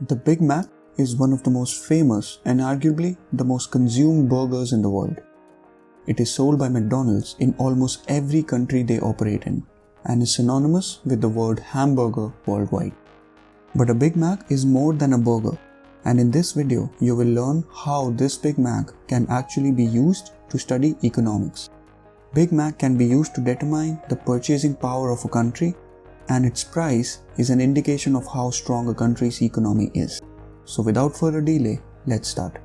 The Big Mac is one of the most famous and arguably the most consumed burgers in the world. It is sold by McDonald's in almost every country they operate in and is synonymous with the word hamburger worldwide. But a Big Mac is more than a burger, and in this video you will learn how this Big Mac can actually be used to study economics. Big Mac can be used to determine the purchasing power of a country, and its price is an indication of how strong a country's economy is. So without further delay, let's start.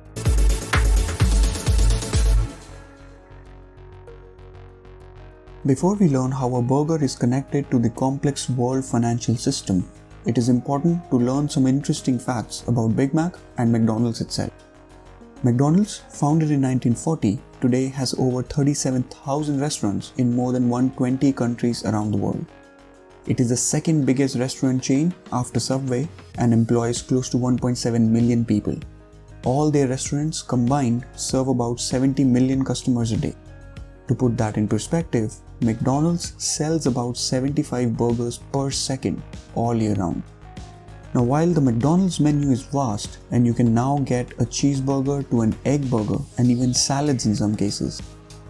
Before we learn how a burger is connected to the complex world financial system, it is important to learn some interesting facts about Big Mac and McDonald's itself. McDonald's, founded in 1940, today has over 37,000 restaurants in more than 120 countries around the world. It is the second biggest restaurant chain after Subway and employs close to 1.7 million people. All their restaurants combined serve about 70 million customers a day. To put that in perspective, McDonald's sells about 75 burgers per second all year round. Now, while the McDonald's menu is vast and you can now get a cheeseburger to an egg burger and even salads in some cases,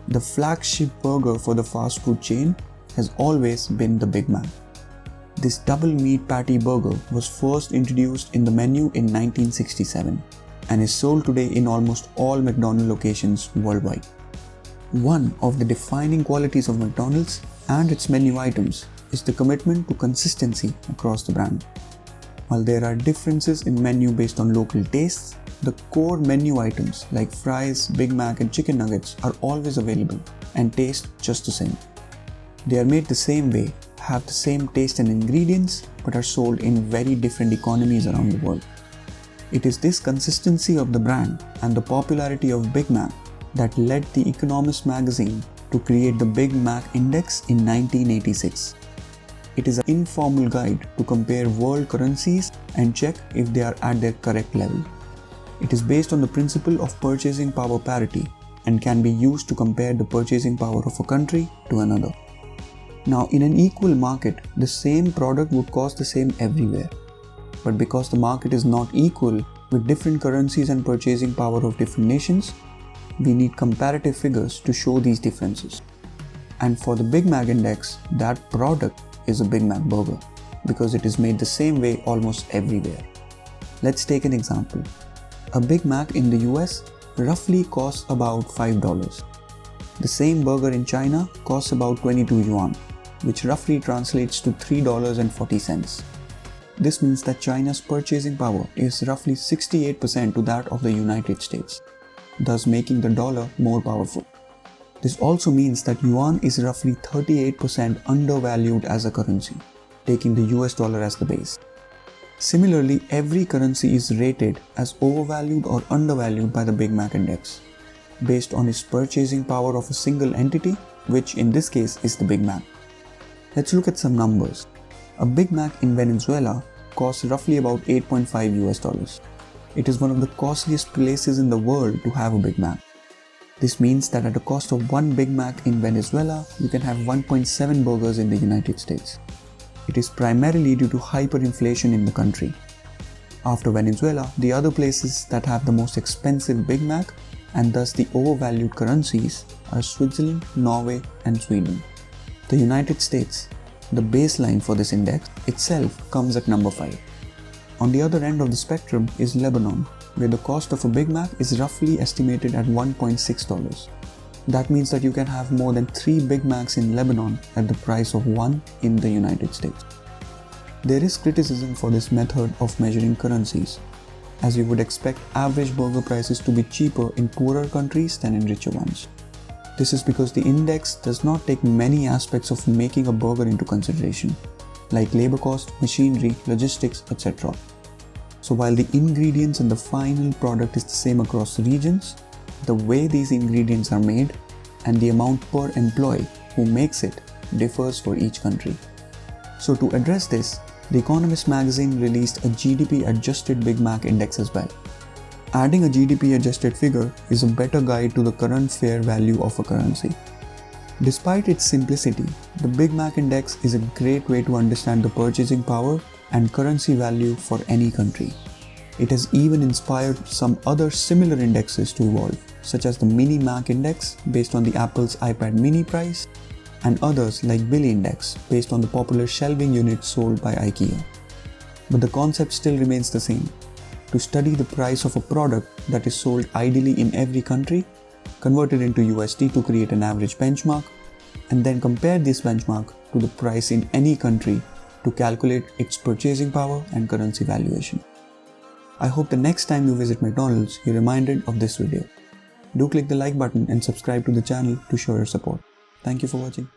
the flagship burger for the fast food chain has always been the Big Mac. This double meat patty burger was first introduced in the menu in 1967 and is sold today in almost all McDonald's locations worldwide. One of the defining qualities of McDonald's and its menu items is the commitment to consistency across the brand. While there are differences in menu based on local tastes, the core menu items like fries, Big Mac and chicken nuggets are always available and taste just the same. They are made the same way, have the same taste and ingredients, but are sold in very different economies around the world. It is this consistency of the brand and the popularity of Big Mac that led the Economist magazine to create the Big Mac Index in 1986. It is an informal guide to compare world currencies and check if they are at their correct level. It is based on the principle of purchasing power parity and can be used to compare the purchasing power of a country to another. Now, in an equal market, the same product would cost the same everywhere. But because the market is not equal with different currencies and purchasing power of different nations, we need comparative figures to show these differences. And for the Big Mac Index, that product is a Big Mac burger because it is made the same way almost everywhere. Let's take an example. A Big Mac in the US roughly costs about $5. The same burger in China costs about 22 yuan, which roughly translates to $3.40. This means that China's purchasing power is roughly 68% to that of the United States, thus making the dollar more powerful. This also means that yuan is roughly 38% undervalued as a currency, taking the US dollar as the base. Similarly, every currency is rated as overvalued or undervalued by the Big Mac Index, based on its purchasing power of a single entity, which in this case is the Big Mac. Let's look at some numbers. A Big Mac in Venezuela costs roughly about $8.5. It is one of the costliest places in the world to have a Big Mac. This means that at a cost of one Big Mac in Venezuela, you can have 1.7 burgers in the United States. It is primarily due to hyperinflation in the country. After Venezuela, the other places that have the most expensive Big Mac and thus the overvalued currencies are Switzerland, Norway and Sweden. The United States, the baseline for this index itself, comes at number 5. On the other end of the spectrum is Lebanon, where the cost of a Big Mac is roughly estimated at $1.6. That means that you can have more than 3 Big Macs in Lebanon at the price of one in the United States. There is criticism for this method of measuring currencies, as you would expect average burger prices to be cheaper in poorer countries than in richer ones. This is because the index does not take many aspects of making a burger into consideration, like labor cost, machinery, logistics, etc. So while the ingredients and the final product is the same across regions, the way these ingredients are made and the amount per employee who makes it differs for each country. So to address this, the Economist magazine released a GDP adjusted Big Mac index as well. Adding a GDP adjusted figure is a better guide to the current fair value of a currency. Despite its simplicity, the Big Mac Index is a great way to understand the purchasing power and currency value for any country. It has even inspired some other similar indexes to evolve, such as the Mini Mac Index based on the Apple's iPad mini price, and others like Billy Index based on the popular shelving units sold by IKEA. But the concept still remains the same: to study the price of a product that is sold ideally in every country, convert it into USD to create an average benchmark, and then compare this benchmark to the price in any country to calculate its purchasing power and currency valuation. I hope the next time you visit McDonald's, you're reminded of this video. Do click the like button and subscribe to the channel to show your support. Thank you for watching.